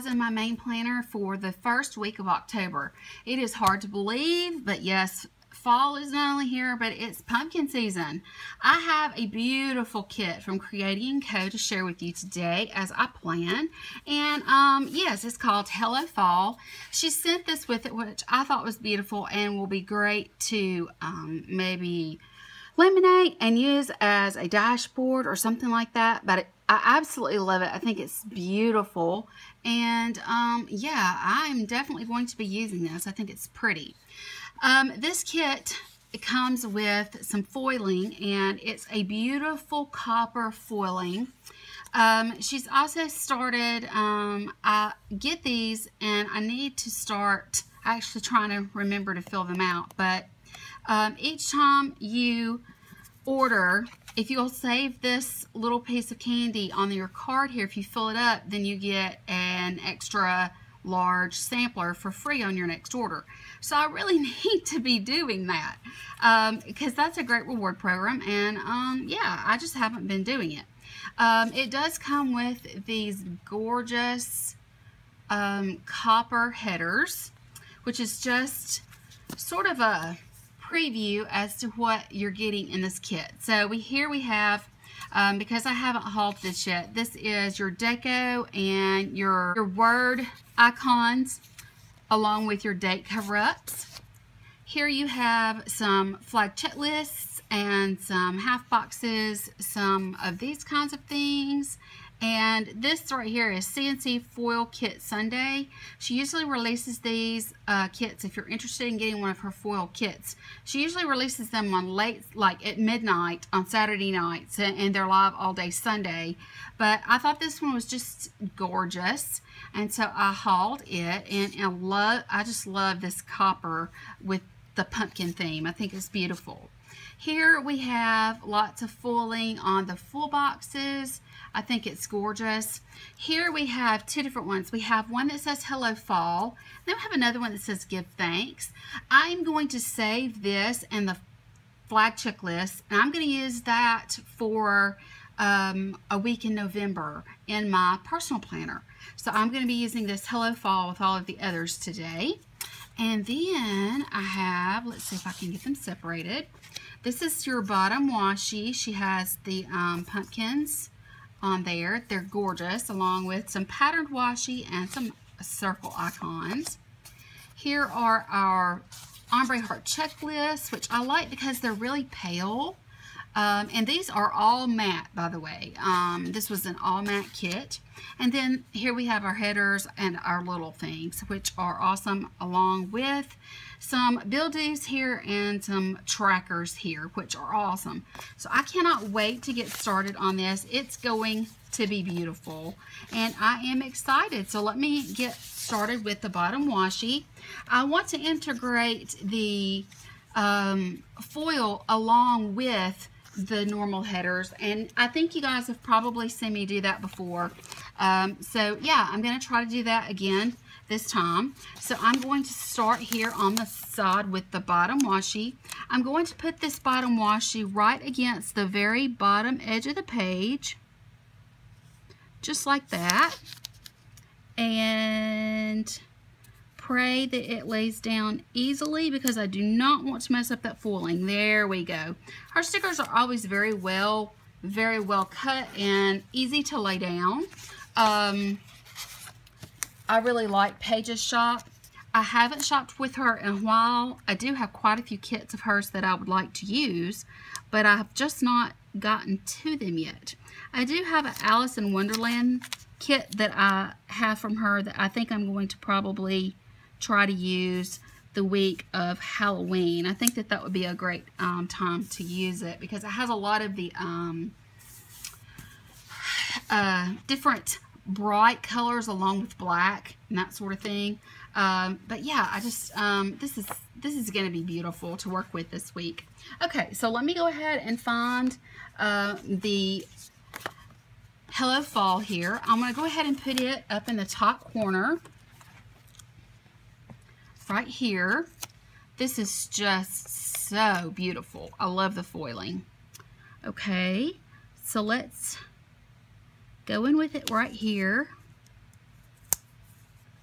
In my main planner for the first week of October. It is hard to believe, but yes, fall is not only here, but it's pumpkin season. I have a beautiful kit from Creating & Co to share with you today as I plan. And yes, it's called Hello Fall. She sent this with it, which I thought was beautiful and will be great to maybe laminate and use as a dashboard or something like that. But I absolutely love it. I think it's beautiful. And yeah, I'm definitely going to be using this. I think it's pretty. This kit, it comes with some foiling, and it's a beautiful copper foiling. She's also started, I get these and I need to start actually trying to remember to fill them out. But each time you order, if you'll save this little piece of candy on your card here, if you fill it up, then you get an extra large sampler for free on your next order. So I really need to be doing that because that's a great reward program, and yeah, I just haven't been doing it. It does come with these gorgeous copper headers, which is just sort of a preview as to what you're getting in this kit. So here we have, because I haven't hauled this yet, this is your deco and your word icons along with your date cover-ups. Here you have some flag checklists and some half boxes, some of these kinds of things. And this right here is CNC Foil Kit Sunday. She usually releases these kits if you're interested in getting one of her foil kits. She usually releases them on late, like at midnight on Saturday nights, and they're live all day Sunday. But I thought this one was just gorgeous, and so I hauled it. And I just love this copper with the pumpkin theme. I think it's beautiful. Here we have lots of foiling on the full boxes. I think it's gorgeous. Here we have two different ones. We have one that says Hello Fall. Then we have another one that says Give Thanks. I'm going to save this and the flag checklist, and I'm going to use that for a week in November in my personal planner. So I'm going to be using this Hello Fall with all of the others today. And then I have, let's see if I can get them separated. This is your bottom washi. She has the pumpkins on there. They're gorgeous, along with some patterned washi and some circle icons. Here are our ombre heart checklists, which I like because they're really pale. And these are all matte, by the way. This was an all matte kit. And then here we have our headers and our little things, which are awesome, along with some build-dos here and some trackers here, which are awesome. So I cannot wait to get started on this. It's going to be beautiful, and I am excited. So let me get started with the bottom washi. I want to integrate the foil along with the normal headers, and I think you guys have probably seen me do that before. So yeah, I'm going to try to do that again this time. So I'm going to start here on the side with the bottom washi. I'm going to put this bottom washi right against the very bottom edge of the page, just like that, and pray that it lays down easily because I do not want to mess up that foiling. There we go. Our stickers are always very well cut and easy to lay down. I really like Paige's shop. I haven't shopped with her in a while. I do have quite a few kits of hers that I would like to use, but I've just not gotten to them yet. I do have an Alice in Wonderland kit that I have from her that I think I'm going to probably try to use the week of Halloween. I think that that would be a great time to use it because it has a lot of the different bright colors along with black and that sort of thing. But yeah, I just this is going to be beautiful to work with this week. Okay, so let me go ahead and find the Hello Fall here. I'm going to go ahead and put it up in the top corner right here. This is just so beautiful. I love the foiling. Okay, so let's go in with it right here,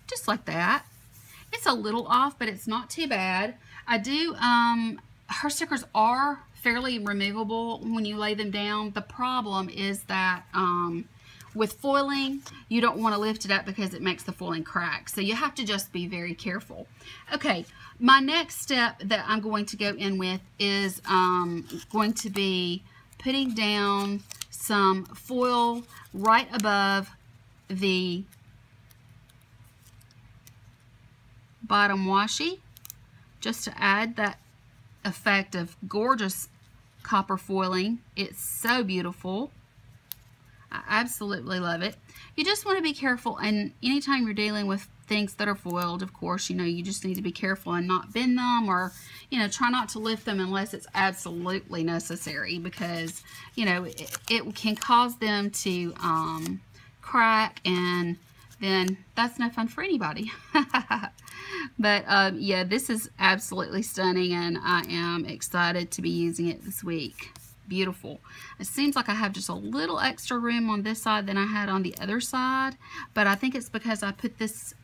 just like that. It's a little off, but it's not too bad. I do, her stickers are fairly removable when you lay them down. The problem is that with foiling, you don't want to lift it up because it makes the foiling crack. So you have to just be very careful. Okay, my next step that I'm going to go in with is going to be putting down some foil right above the bottom washi, just to add that effect of gorgeous copper foiling. It's so beautiful. I absolutely love it. You just want to be careful, and anytime you're dealing with things that are foiled, of course, you know, you just need to be careful and not bend them, or, you know, try not to lift them unless it's absolutely necessary, because, you know, it can cause them to crack, and then that's no fun for anybody. But yeah, this is absolutely stunning, and I am excited to be using it this week. Beautiful. It seems like I have just a little extra room on this side than I had on the other side, but I think it's because I put this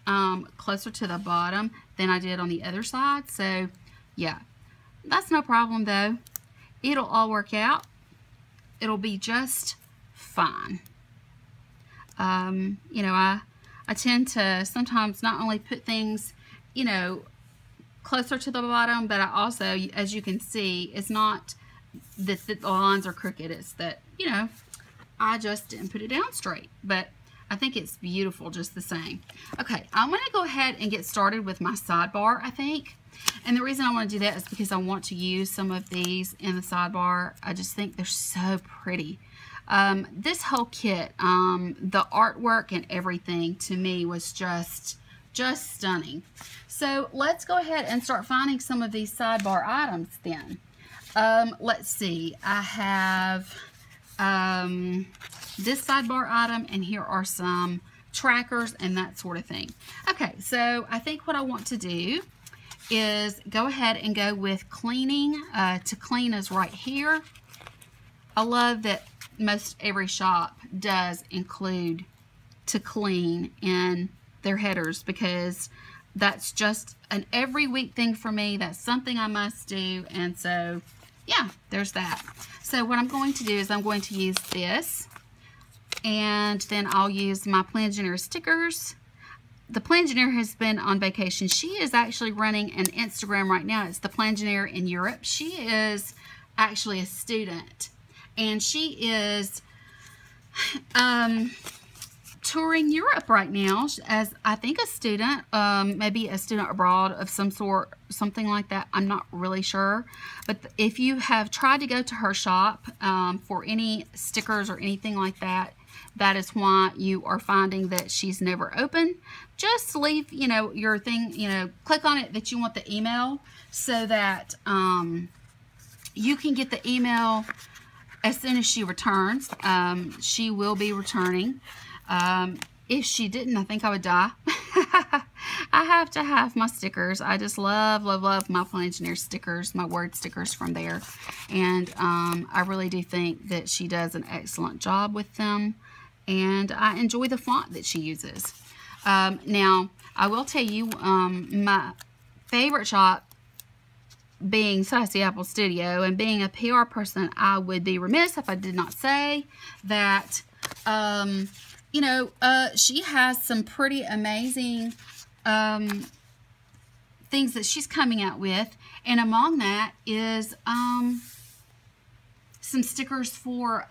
closer to the bottom than I did on the other side. So yeah, that's no problem though. It'll all work out. It'll be just fine. You know, I tend to sometimes not only put things, you know, closer to the bottom, but I also, as you can see, it's not that the lines are crooked, it's that, you know, I just didn't put it down straight, but I think it's beautiful just the same. Okay, I'm going to go ahead and get started with my sidebar, I think. And the reason I want to do that is because I want to use some of these in the sidebar. I just think they're so pretty. This whole kit, the artwork and everything to me was just stunning. So let's go ahead and start finding some of these sidebar items then. Let's see, I have this sidebar item, and here are some trackers and that sort of thing. Okay, so I think what I want to do is go ahead and go with cleaning. To clean is right here. I love that most every shop does include to clean in their headers, because that's just an every week thing for me. That's something I must do, and so yeah, there's that. So what I'm going to do is I'm going to use this, and then I'll use my Plangineer stickers. The Plangineer has been on vacation. She is actually running an Instagram right now. It's the Plangineer in Europe. She is actually a student, and she is touring Europe right now as, I think, a student, maybe a student abroad of some sort, something like that. I'm not really sure. But if you have tried to go to her shop for any stickers or anything like that, that is why you are finding that she's never open. Just leave, you know, your thing, you know, click on it that you want the email, so that you can get the email as soon as she returns. She will be returning. If she didn't, I think I would die. I have to have my stickers. I just love my Plangineer stickers, my word stickers from there. And I really do think that she does an excellent job with them. And I enjoy the font that she uses. Now, I will tell you, my favorite shop being Sassy Apple Studio, and being a PR person, I would be remiss if I did not say that, you know, she has some pretty amazing things that she's coming out with, and among that is some stickers for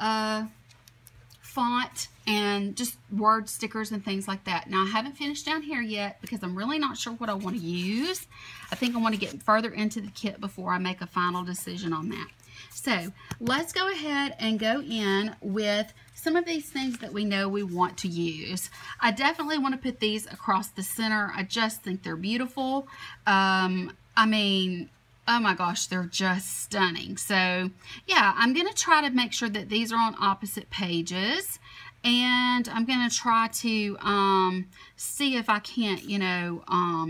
font and just word stickers and things like that. Now, I haven't finished down here yet because I'm really not sure what I want to use. I think I want to get further into the kit before I make a final decision on that. So let's go ahead and go in with some of these things that we know we want to use. I definitely want to put these across the center. I just think they're beautiful. I mean, oh my gosh, they're just stunning. So yeah, I'm going to try to make sure that these are on opposite pages. And I'm going to try to see if I can't, you know,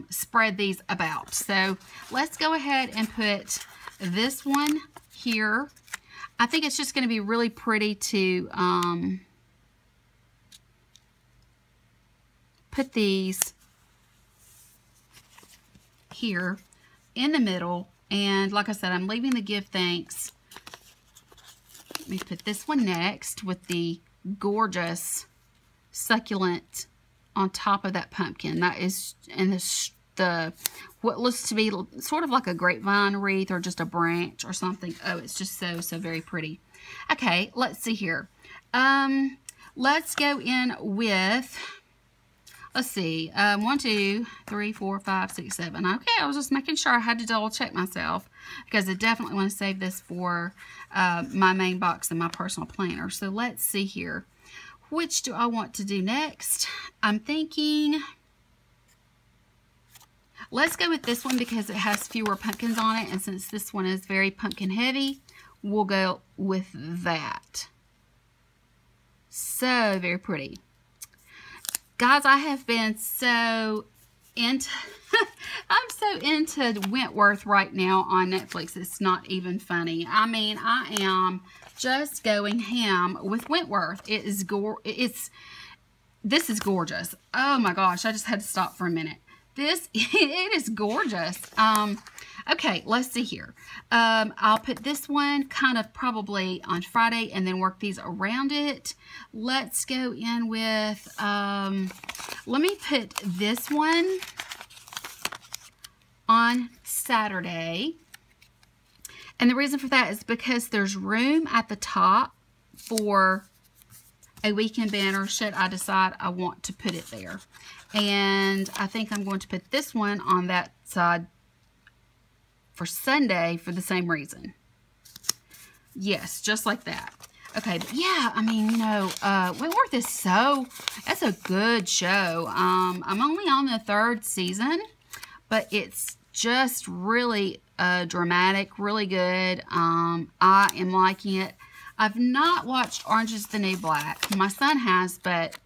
spread these about. So let's go ahead and put this one here. I think it's just going to be really pretty to put these here in the middle. And like I said, I'm leaving the give thanks. Let me put this one next with the gorgeous succulent on top of that pumpkin. That is in the what looks to be sort of like a grapevine wreath or just a branch or something. Oh, it's just so very pretty. Okay, let's see here. Let's go in with, let's see, 1, 2, 3, 4, 5, 6, 7. Okay, I was just making sure I had to double check myself because I definitely want to save this for my main box and my personal planner. So let's see here. Which do I want to do next? I'm thinking, let's go with this one because it has fewer pumpkins on it. And since this one is very pumpkin heavy, we'll go with that. So very pretty. Guys, I have been so into, I'm so into Wentworth right now on Netflix. It's not even funny. I mean, I am just going ham with Wentworth. It is this is gorgeous. Oh my gosh, I just had to stop for a minute. It is gorgeous. Okay, let's see here. I'll put this one kind of probably on Friday and then work these around it. Let's go in with, let me put this one on Saturday. And the reason for that is because there's room at the top for a weekend banner should I decide I want to put it there. And I think I'm going to put this one on that side for Sunday for the same reason. Yes, just like that. Okay, but yeah, I mean, you know, Wentworth is that's a good show. I'm only on the 3rd season, but it's just really dramatic, really good. I am liking it. I've not watched Orange is the New Black. My son has, but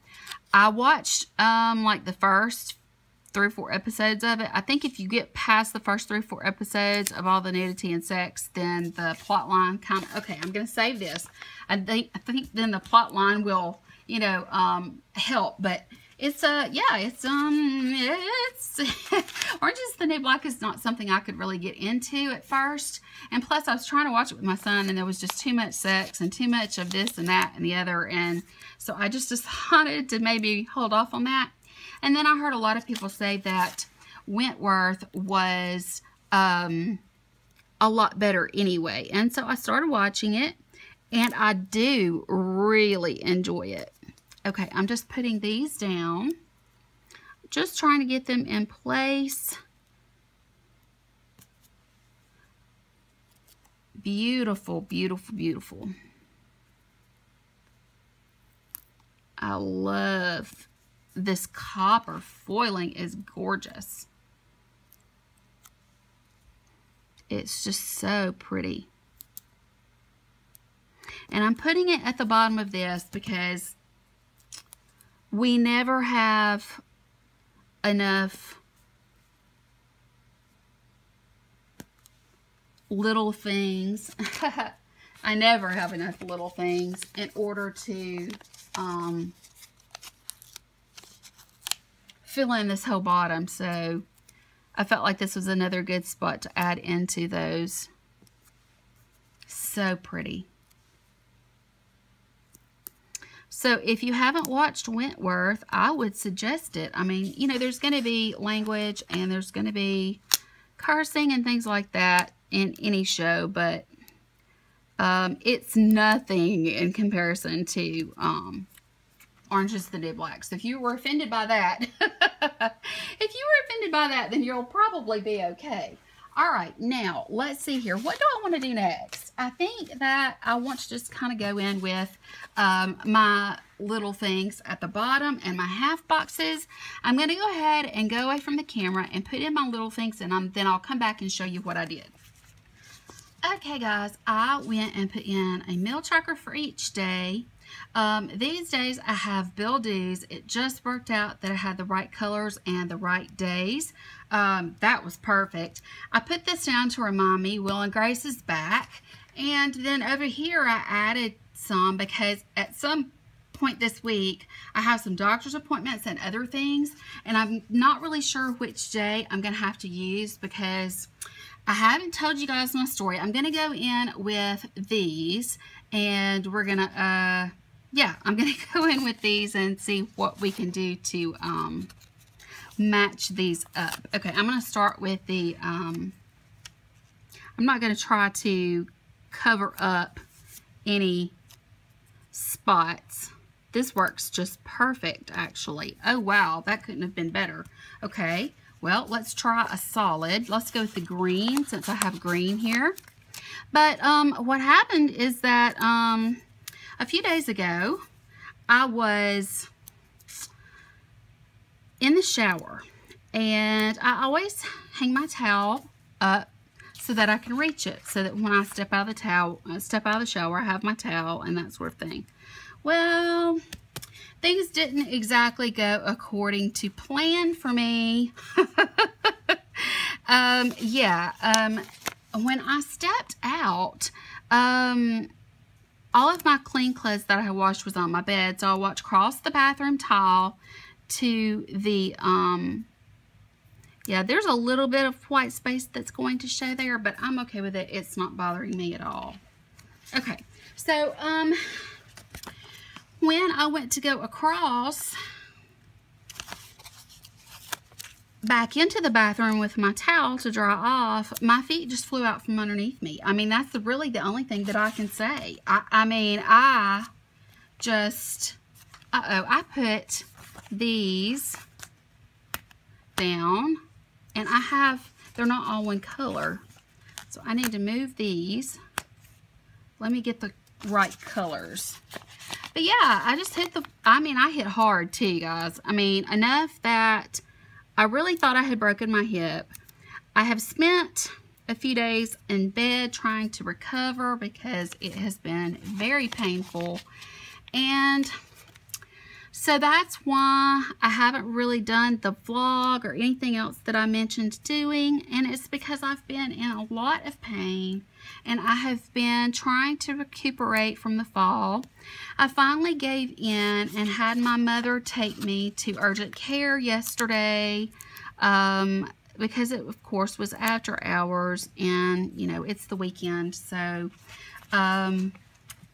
I watched like the first 3 or 4 episodes of it. I think if you get past the first 3 or 4 episodes of all the nudity and sex, then the plot line kind of, okay, I'm going to save this. I think then the plot line will, you know, help. But it's, yeah, it's Orange is the New Black is not something I could really get into at first. And plus, I was trying to watch it with my son, and there was just too much sex and too much of this and that and the other. And so I just decided to maybe hold off on that. And then I heard a lot of people say that Wentworth was a lot better anyway. And so I started watching it, and I do really enjoy it. Okay, I'm just putting these down. Just trying to get them in place. Beautiful, beautiful, beautiful. I love this copper foiling is gorgeous. It's just so pretty. And I'm putting it at the bottom of this because we never have enough little things. I never have enough little things in order to fill in this whole bottom. So I felt like this was another good spot to add into those. So pretty. So if you haven't watched Wentworth, I would suggest it. I mean, you know, there's going to be language and there's going to be cursing and things like that in any show, but It's nothing in comparison to Orange is the New Black. So if you were offended by that, then you'll probably be okay. All right, now let's see here. What do I want to do next? I think that I want to just kind of go in with my little things at the bottom and my half boxes. I'm going to go ahead and go away from the camera and put in my little things, and then I'll come back and show you what I did. Okay, guys, I went and put in a meal tracker for each day. These days I have bill dues. It just worked out that I had the right colors and the right days. That was perfect. I put this down to remind me Will and Grace is back. And then over here I added some because at some point this week I have some doctor's appointments and other things, and I'm not really sure which day I'm going to have to use because I haven't told you guys my story. I'm going to go in with these, and we're going to, yeah, I'm going to go in with these and see what we can do to match these up. Okay, I'm going to start with the, I'm not going to try to cover up any spots. This works just perfect, actually. Oh, wow, that couldn't have been better. Okay. Well, let's try a solid. Let's go with the green since I have green here. But what happened is that a few days ago, I was in the shower. And I always hang my towel up so that I can reach it. So that when I step out of the shower, I have my towel and that sort of thing. Well, things didn't exactly go according to plan for me. When I stepped out, all of my clean clothes that I had washed was on my bed. So I walked across the bathroom tile to the, yeah, there's a little bit of white space that's going to show there, but I'm okay with it. It's not bothering me at all. Okay, so, when I went to go across back into the bathroom with my towel to dry off, my feet just flew out from underneath me. I mean, that's really the only thing that I can say. I put these down, and they're not all one color. So I need to move these. Let me get the right colors. But yeah, I just hit I hit hard too, guys. I mean, enough that I really thought I had broken my hip. I have spent a few days in bed trying to recover because it has been very painful. And so that's why I haven't really done the vlog or anything else that I mentioned doing. And it's because I've been in a lot of pain and I have been trying to recuperate from the fall. I finally gave in and had my mother take me to urgent care yesterday because it, of course, was after hours and, you know, it's the weekend. So I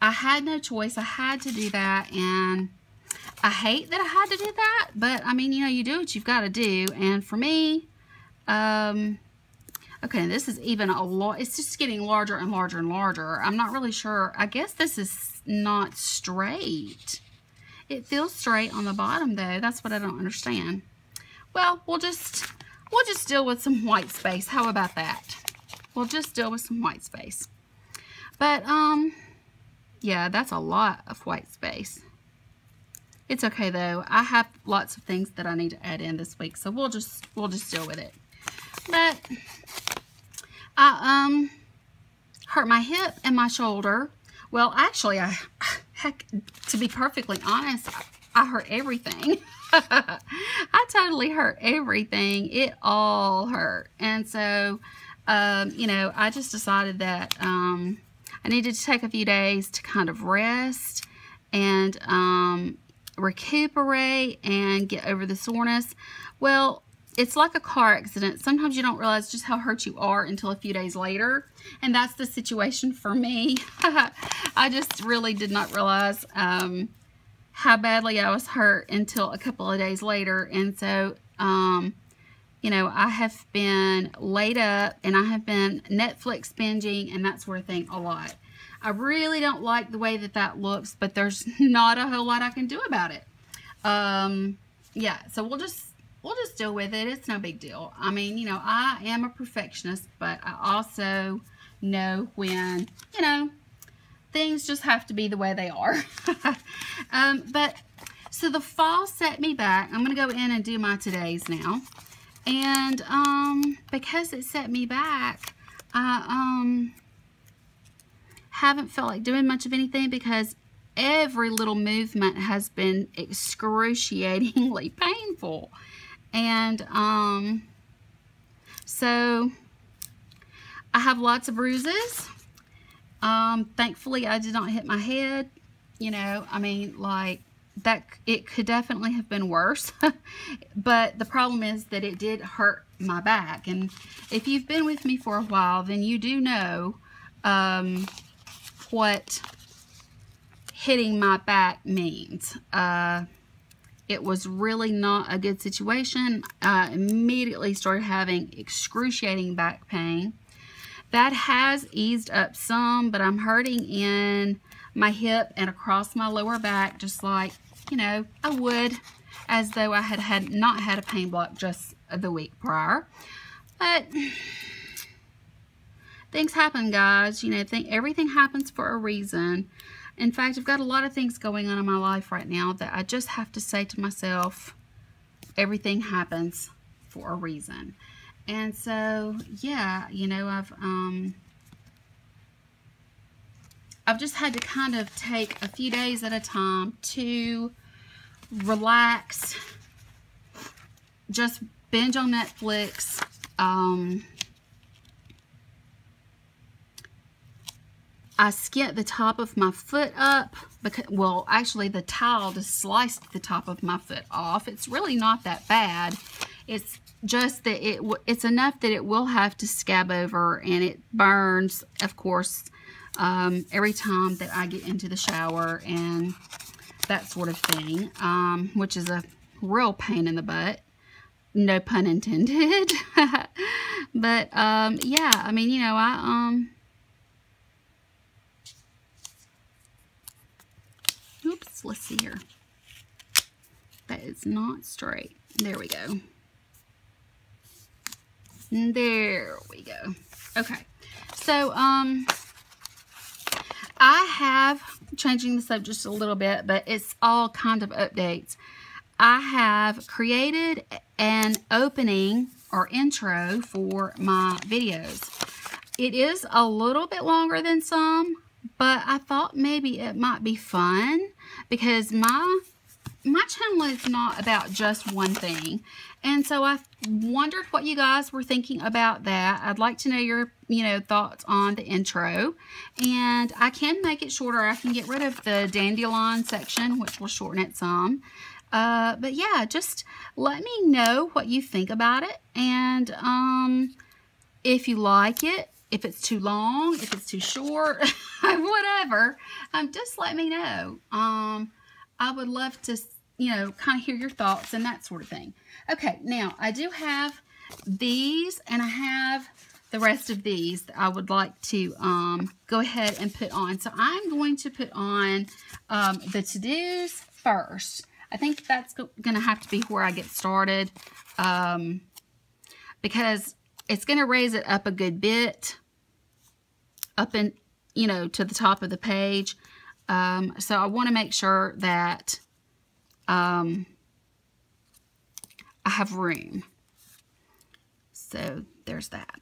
had no choice. I had to do that, and I hate that I had to do that, but I mean, you know, you do what you've got to do. And for me, okay, this is even a lot. It's just getting larger and larger and larger. I'm not really sure. I guess this is not straight. It feels straight on the bottom though. That's what I don't understand. Well, we'll just deal with some white space. How about that? We'll just deal with some white space. But yeah, that's a lot of white space. It's okay though. I have lots of things that I need to add in this week, so we'll just deal with it. But I hurt my hip and my shoulder. Well, actually, to be perfectly honest, I hurt everything. I totally hurt everything. It all hurt. And so, you know, I just decided that I needed to take a few days to kind of rest and recuperate and get over the soreness. Well, it's like a car accident. Sometimes you don't realize just how hurt you are until a few days later. And that's the situation for me. I just really did not realize how badly I was hurt until a couple of days later. And so, you you know, I have been laid up and I have been Netflix binging and that sort of thing a lot. I really don't like the way that that looks, but there's not a whole lot I can do about it. Yeah, so we'll just deal with it. It's no big deal. I mean, you know, I am a perfectionist, but I also know when, you know, things just have to be the way they are. But so the fall set me back. I'm going to go in and do my todays now. And because it set me back, I haven't felt like doing much of anything because every little movement has been excruciatingly painful. And so I have lots of bruises. Thankfully I did not hit my head. You know, I mean, like, that it could definitely have been worse. But the problem is that it did hurt my back. And if you've been with me for a while, then you do know what hitting my back means. It was really not a good situation. I immediately started having excruciating back pain. That has eased up some, but I'm hurting in my hip and across my lower back, just like, you know, I would as though I had not had a pain block just the week prior. But things happen, guys. You know, everything happens for a reason. In fact, I've got a lot of things going on in my life right now that I just have to say to myself, everything happens for a reason. And so, yeah, you know, I've just had to kind of take a few days at a time to relax, just binge on Netflix. I skint the top of my foot up because, well, actually the towel just sliced the top of my foot off. It's really not that bad. It's just that it's enough that it will have to scab over, and it burns, of course, every time that I get into the shower and that sort of thing, which is a real pain in the butt. No pun intended. But, yeah, I mean, you know, oops, let's see here. That is not straight. There we go. There we go. Okay. So, I have, changing this up just a little bit, but it's all kind of updates. I have created an opening or intro for my videos. It is a little bit longer than some, but I thought maybe it might be fun because my channel is not about just one thing. And so I wondered what you guys were thinking about that. I'd like to know your, you know, thoughts on the intro. And I can make it shorter. I can get rid of the dandelion section, which will shorten it some. But yeah, just let me know what you think about it. And if you like it, if it's too long, if it's too short, whatever, just let me know. I would love to, you know, kind of hear your thoughts and that sort of thing. Okay, now I do have these, and I have the rest of these that I would like to go ahead and put on. So I'm going to put on the to-dos first. I think that's going to have to be where I get started because it's going to raise it up a good bit, up in, you know, to the top of the page. So I want to make sure that I have room. So there's that.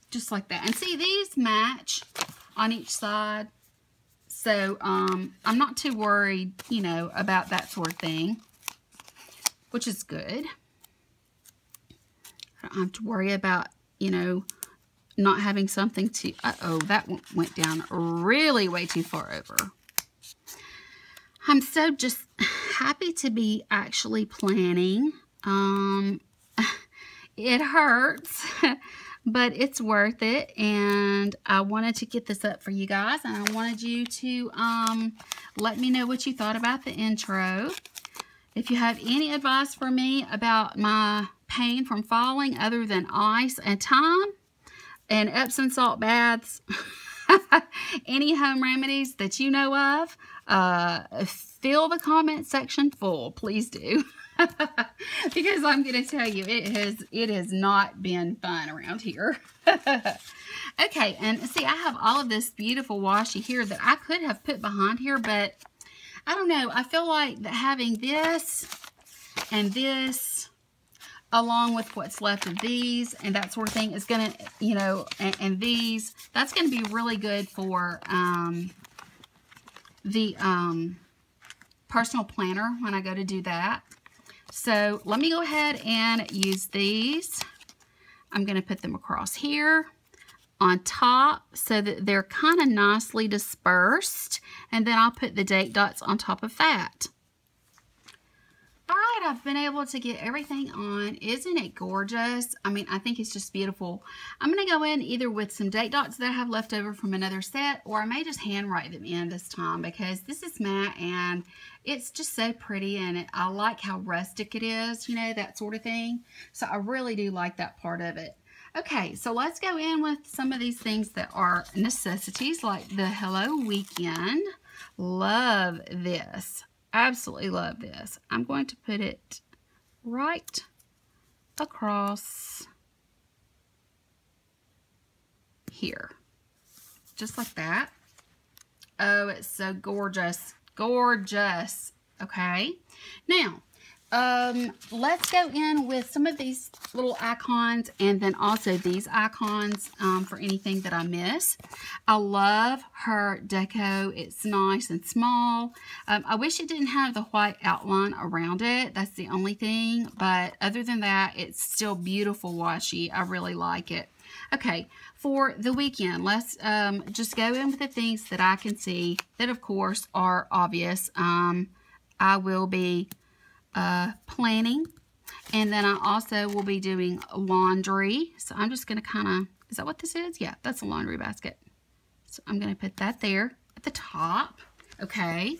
Just like that. And see, these match on each side. So I'm not too worried, you know, about that sort of thing, which is good. I don't have to worry about, you know, not having something to, uh-oh, that went down really way too far over. I'm so just happy to be actually planning. It hurts, but it's worth it. And I wanted to get this up for you guys. And I wanted you to let me know what you thought about the intro. If you have any advice for me about my pain from falling other than ice and time and Epsom salt baths, any home remedies that you know of, fill the comment section full. Please do. Because I'm going to tell you, it has not been fun around here. Okay, and see, I have all of this beautiful washi here that I could have put behind here, but I don't know. I feel like that having this and this, along with what's left of these and that sort of thing, is going to, you know, and these, that's going to be really good for the personal planner when I go to do that. So let me go ahead and use these. I'm going to put them across here on top so that they're kind of nicely dispersed, and then I'll put the date dots on top of that. All right, I've been able to get everything on. Isn't it gorgeous? I mean, I think it's just beautiful. I'm going to go in either with some date dots that I have left over from another set, or I may just hand write them in this time because this is matte and it's just so pretty, and I like how rustic it is, you know, that sort of thing. So I really do like that part of it. Okay, so let's go in with some of these things that are necessities, like the Hello Weekend. Love this. Absolutely love this. I'm going to put it right across here. Just like that. Oh, it's so gorgeous. Gorgeous. Okay. Now, let's go in with some of these little icons, and then also these icons for anything that I miss. I love her deco. It's nice and small. I wish it didn't have the white outline around it. That's the only thing. But other than that, it's still beautiful washi. I really like it. Okay, for the weekend, let's just go in with the things that I can see that, of course, are obvious. I will be planning, and then I also will be doing laundry. So I'm just going to kind of, is that what this is? Yeah, that's a laundry basket. So I'm going to put that there at the top. Okay.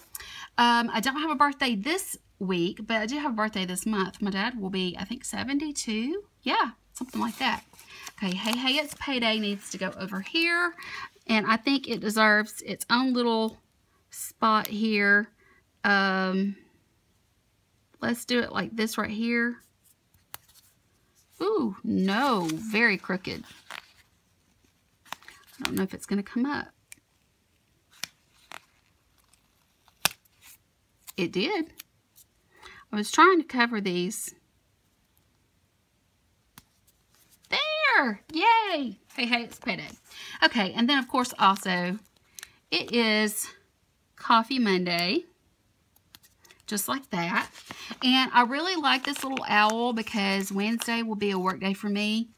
I don't have a birthday this week, but I do have a birthday this month. My dad will be, I think, 72. Yeah, something like that. Okay, Hey It's Payday needs to go over here, and I think it deserves its own little spot here. Let's do it like this right here. Ooh, no, very crooked. I don't know if it's going to come up. It did. I was trying to cover these. There! Yay! Hey, it's Payday. Okay, and then of course also, it is Coffee Monday. Just like that. And I really like this little owl because Wednesday will be a work day for me.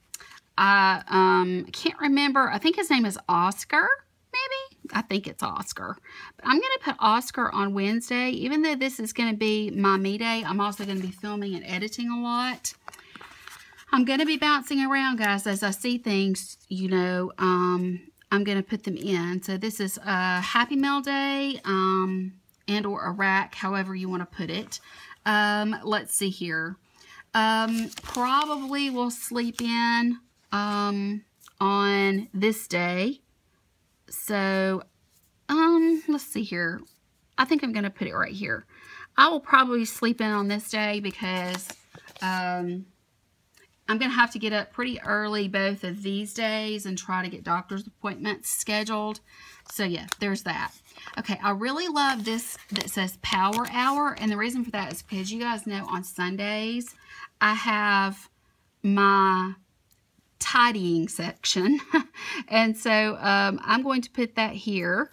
I can't remember. I think his name is Oscar, maybe? I think it's Oscar. But I'm going to put Oscar on Wednesday. Even though this is going to be my me day, I'm also going to be filming and editing a lot. I'm going to be bouncing around, guys, as I see things, you know, I'm going to put them in. So this is a Happy Mail Day, and or a rack, however you want to put it. Let's see here. Probably will sleep in on this day. So, let's see here. I think I'm going to put it right here. I will probably sleep in on this day because I'm going to have to get up pretty early both of these days and try to get doctor's appointments scheduled. So, yeah, there's that. Okay, I really love this that says Power Hour, and the reason for that is because you guys know on Sundays I have my tidying section, and so I'm going to put that here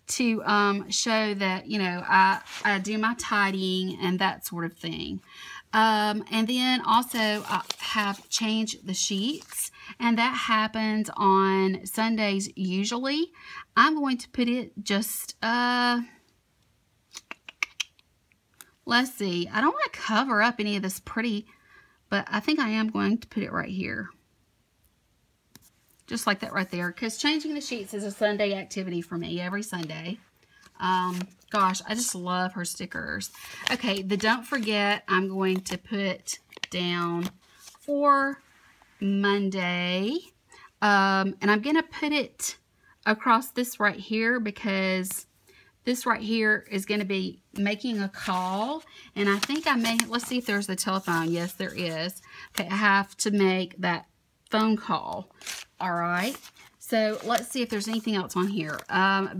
to show that, you know, I do my tidying and that sort of thing. And then also I have changed the sheets, and that happens on Sundays usually. I'm going to put it just, let's see. I don't want to cover up any of this pretty, but I think I am going to put it right here. Just like that right there. Because changing the sheets is a Sunday activity for me every Sunday. Gosh, I just love her stickers. Okay, the don't forget I'm going to put down for Monday. And I'm going to put it across this right here because this right here is going to be making a call. And I think I may, let's see if there's a telephone. Yes, there is. Okay, I have to make that phone call. All right. So let's see if there's anything else on here.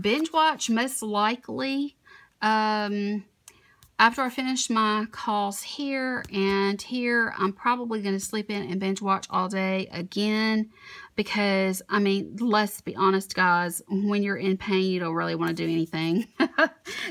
Binge watch, most likely. After I finish my calls here and here, I'm probably going to sleep in and binge watch all day again because, I mean, let's be honest, guys, when you're in pain, you don't really want to do anything.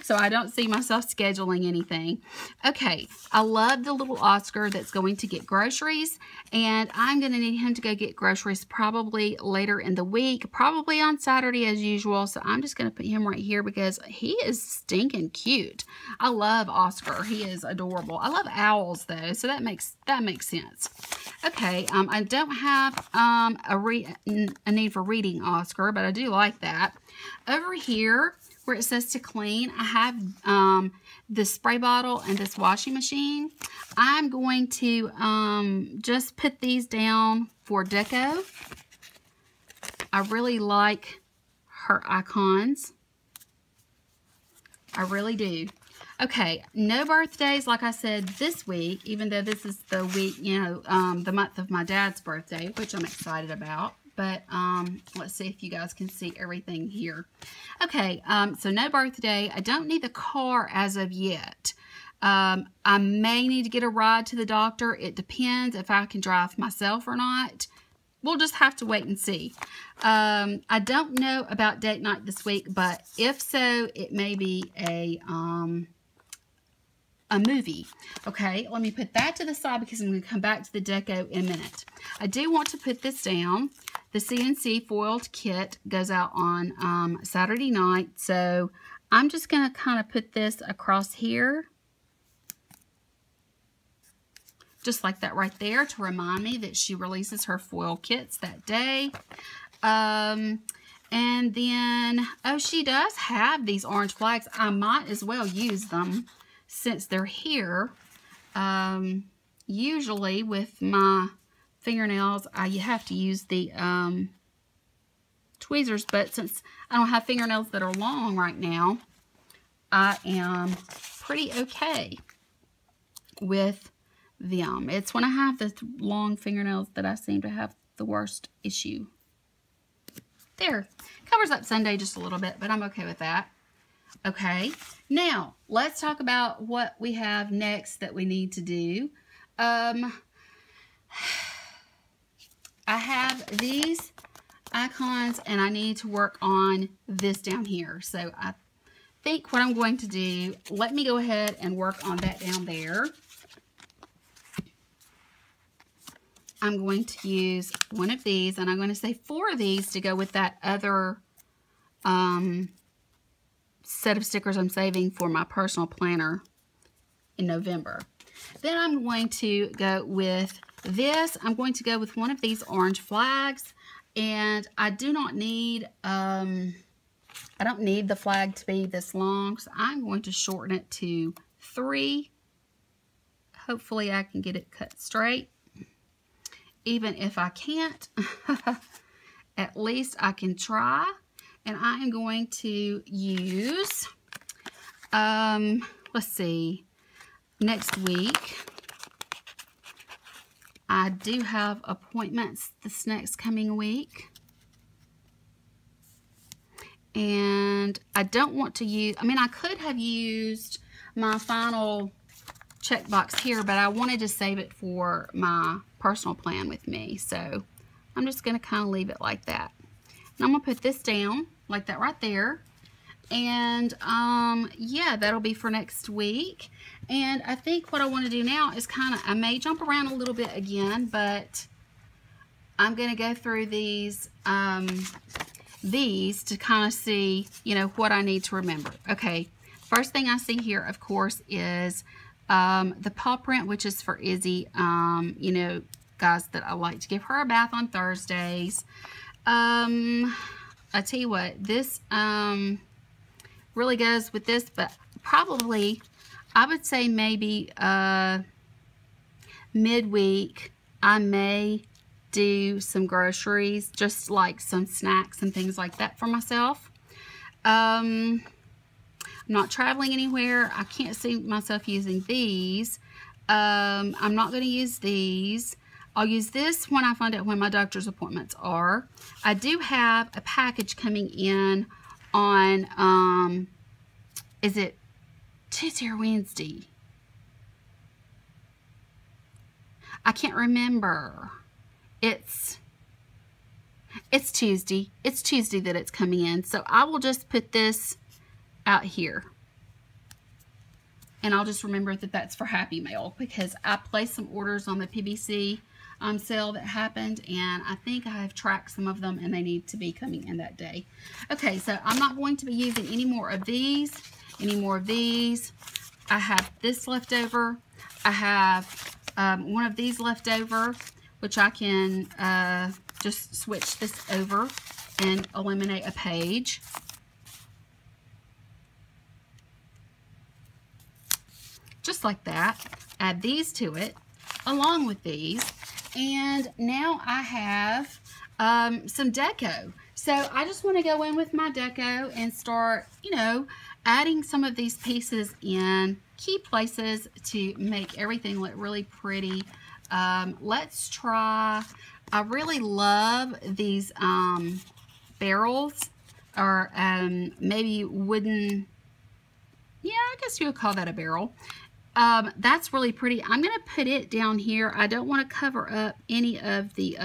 So I don't see myself scheduling anything. Okay, I love the little Oscar that's going to get groceries, and I'm going to need him to go get groceries probably later in the week, probably on Saturday as usual. So I'm just going to put him right here because he is stinking cute. I love Oscar. He is adorable. I love owls though, so that makes sense. Okay, I don't have a need for reading Oscar, but I do like that. Over here where it says to clean, I have this spray bottle and this washing machine. I'm going to just put these down for deco. I really like her icons. I really do. Okay, no birthdays, like I said, this week, even though this is the week, you know, the month of my dad's birthday, which I'm excited about. But let's see if you guys can see everything here. Okay, so no birthday. I don't need the car as of yet. I may need to get a ride to the doctor. It depends if I can drive myself or not. We'll just have to wait and see. I don't know about date night this week, but if so, it may be a movie. Okay, let me put that to the side because I'm going to come back to the deco in a minute. I do want to put this down. The CNC foiled kit goes out on Saturday night, so I'm just going to kind of put this across here. Just like that right there to remind me that she releases her foil kits that day. And then, oh, she does have these orange flags. I might as well use them since they're here. Usually with my fingernails, you have to use the tweezers, but since I don't have fingernails that are long right now, I am pretty okay with them. It's when I have the long fingernails that I seem to have the worst issue. There. Covers up Sunday just a little bit, but I'm okay with that. Okay. Now, let's talk about what we have next that we need to do. I have these icons, and I need to work on this down here. So, I think what I'm going to do, let me go ahead and work on that down there. I'm going to use one of these, and I'm going to say 4 of these to go with that other set of stickers I'm saving for my personal planner in November. Then I'm going to go with this. I'm going to go with one of these orange flags, and I do not need, I don't need the flag to be this long, so I'm going to shorten it to 3. Hopefully I can get it cut straight. Even if I can't, at least I can try. And I am going to use, let's see, next week. I do have appointments this next coming week. And I don't want to use, I mean, I could have used my final checkbox here, but I wanted to save it for my personal plan with me. So I'm just going to kind of leave it like that. And I'm going to put this down like that right there. And yeah, that'll be for next week. And I think what I want to do now is kind of, I may jump around a little bit again, but I'm going to go through these to kind of see, you know, what I need to remember. Okay, first thing I see here, of course, is the paw print, which is for Izzy. You know, guys, that I like to give her a bath on Thursdays. I tell you what, this really goes with this, but probably I would say maybe midweek I may do some groceries, just like some snacks and things like that for myself. I'm not traveling anywhere. I can't see myself using these. I'm not going to use these. I'll use this when I find out when my doctor's appointments are. I do have a package coming in on, is it Tuesday or Wednesday? I can't remember. It's Tuesday. It's Tuesday that it's coming in. So I will just put this out here. And I'll just remember that that's for Happy Mail, because I placed some orders on the PBC sale that happened, and I think I have tracked some of them, and they need to be coming in that day. Okay, so I'm not going to be using any more of these. I have this left over. I have one of these left over, which I can just switch this over and eliminate a page. Just like that. Add these to it along with these, and now I have some deco. So I just want to go in with my deco and start, you know, adding some of these pieces in key places to make everything look really pretty. Let's try, I really love these barrels, or maybe wooden, yeah, I guess you would call that a barrel. That's really pretty. I'm going to put it down here. I don't want to cover up any of the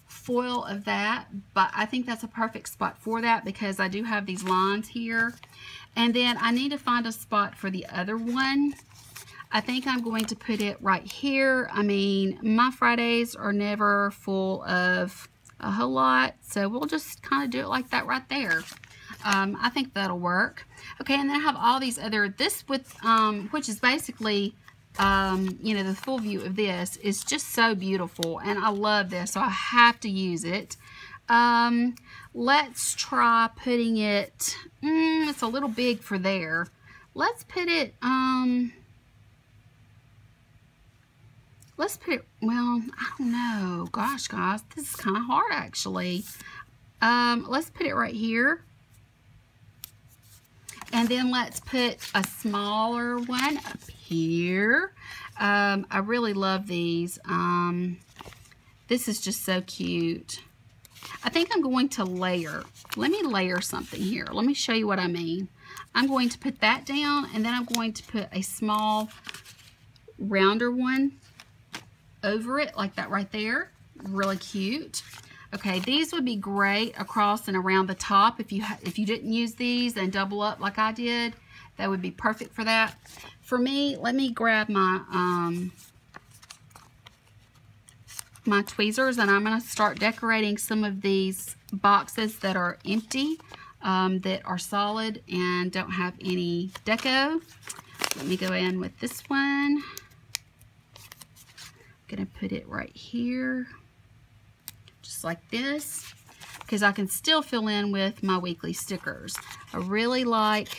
foil of that, but I think that's a perfect spot for that, because I do have these lines here. And then I need to find a spot for the other one. I think I'm going to put it right here. I mean, my Fridays are never full of a whole lot, so we'll just kind of do it like that right there. I think that'll work. Okay, and then I have all these other, this with, which is basically, you know, the full view of this is just so beautiful, and I love this, so I have to use it. Let's try putting it, it's a little big for there. Let's put it, well, I don't know. Gosh, guys, this is kind of hard, actually. Let's put it right here. And then let's put a smaller one up here. I really love these. This is just so cute. I think I'm going to layer. Let me layer something here. Let me show you what I mean. I'm going to put that down, and then I'm going to put a small rounder one over it, like that right there. Really cute. Okay, these would be great across and around the top. If you didn't use these and double up like I did, that would be perfect for that. For me, let me grab my my tweezers, and I'm going to start decorating some of these boxes that are empty, that are solid and don't have any deco. Let me go in with this one. I'm going to put it right here, just like this, because I can still fill in with my weekly stickers. I really like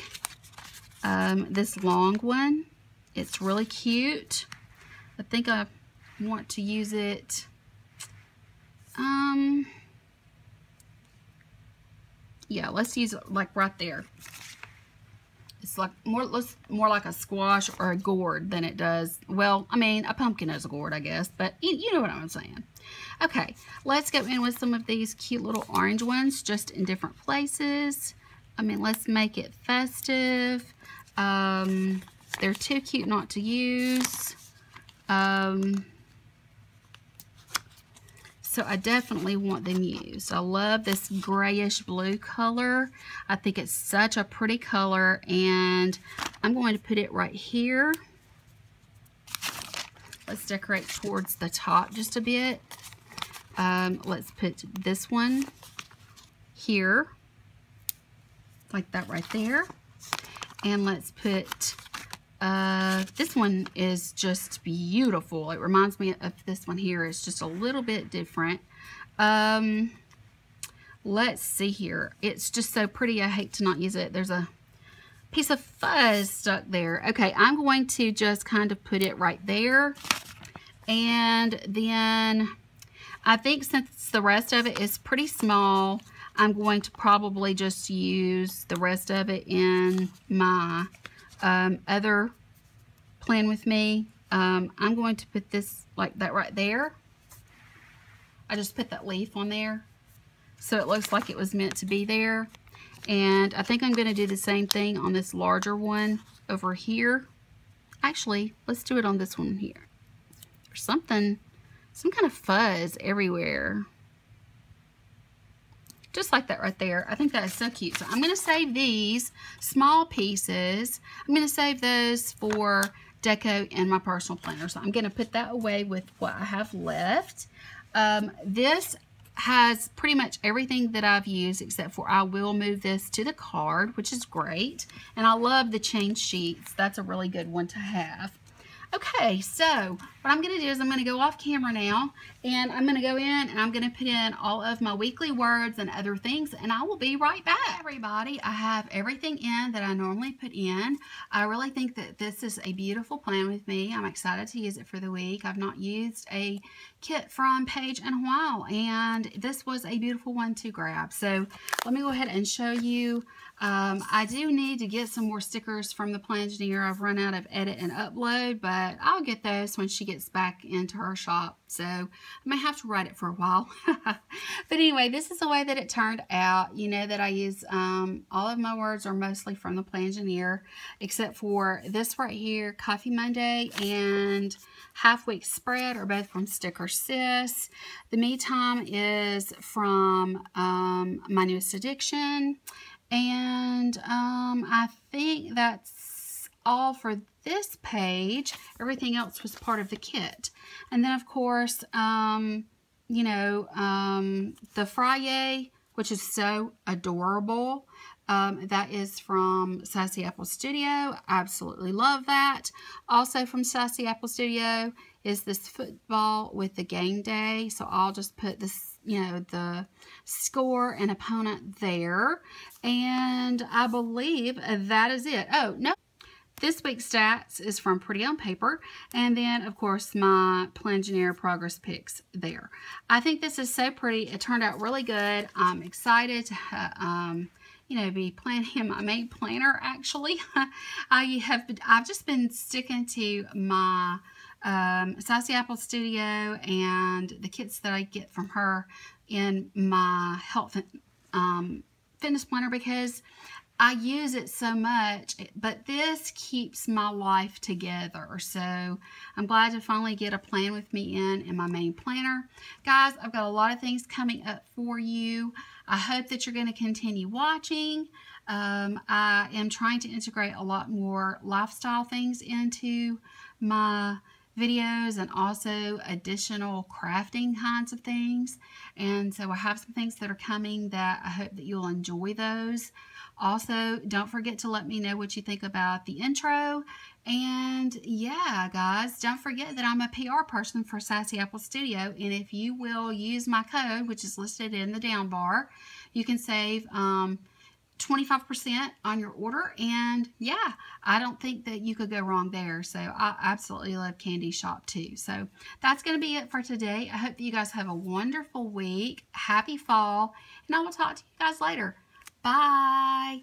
this long one. It's really cute. I think I want to use it. Yeah, let's use it like right there. It's like more like a squash or a gourd than it does. Well, I mean, a pumpkin is a gourd, I guess, but you know what I'm saying. Okay, let's go in with some of these cute little orange ones, just in different places. I mean, let's make it festive. They're too cute not to use. So I definitely want them used. I love this grayish blue color. I think it's such a pretty color, and I'm going to put it right here. Let's decorate towards the top just a bit. Let's put this one here, like that right there. And let's put, this one is just beautiful. It reminds me of this one here. It's just a little bit different. let's see here. It's just so pretty. I hate to not use it. There's a piece of fuzz stuck there. Okay, I'm going to just kind of put it right there. And then I think since the rest of it is pretty small, I'm going to probably just use the rest of it in my other Plan With Me. I'm going to put this like that right there. I just put that leaf on there so it looks like it was meant to be there. And I think I'm going to do the same thing on this larger one over here. Actually, let's do it on this one here. There's something, some kind of fuzz everywhere. Just like that right there. I think that is so cute. So I'm going to save these small pieces. I'm going to save those for deco in my personal planner. So I'm going to put that away with what I have left. This has pretty much everything that I've used, except for I will move this to the card, which is great. And I love the chain sheets. That's a really good one to have. Okay, so what I'm going to do is I'm going to go off camera now, and I'm going to go in and I'm going to put in all of my weekly words and other things, and I will be right back. Hey everybody, I have everything in that I normally put in. I really think that this is a beautiful Plan With Me. I'm excited to use it for the week. I've not used a kit from Paige in a while, and this was a beautiful one to grab. So let me go ahead and show you. I do need to get some more stickers from the Plangineer. I've run out of edit and upload, but I'll get those when she gets back into her shop. So I may have to write it for a while. But anyway, this is the way that it turned out. You know that I use all of my words are mostly from the Plangineer, except for this right here, Coffee Monday and Half Week Spread are both from Sticker Sis. The Me Time is from My Newest Addiction. And I think that's all for this page. Everything else was part of the kit. And then, of course, you know, the Friday, which is so adorable. That is from Sassy Apple Studio. Absolutely love that. Also from Sassy Apple Studio is this football with the game day. So I'll just put this, you know, the score and opponent there. And I believe that is it. Oh, no. This week's stats is from Pretty on Paper. And then, of course, my Plangineer progress pics there. I think this is so pretty. It turned out really good. I'm excited to you know, be planning my main planner. Actually, I've just been sticking to my Sassy Apple Studio and the kits that I get from her in my health fitness planner because I use it so much, but this keeps my life together. So I'm glad to finally get a Plan With Me in my main planner. Guys, I've got a lot of things coming up for you. I hope that you're going to continue watching. I am trying to integrate a lot more lifestyle things into my videos and also additional crafting kinds of things. And so I have some things that are coming that I hope that you'll enjoy those. Also, don't forget to let me know what you think about the intro. And yeah, guys, don't forget that I'm a PR person for Sassy Apple Studio. And if you will use my code, which is listed in the down bar, you can save 25% on your order. And yeah, I don't think that you could go wrong there. So I absolutely love Candy Shop too. So that's going to be it for today. I hope that you guys have a wonderful week. Happy fall. And I will talk to you guys later. Bye.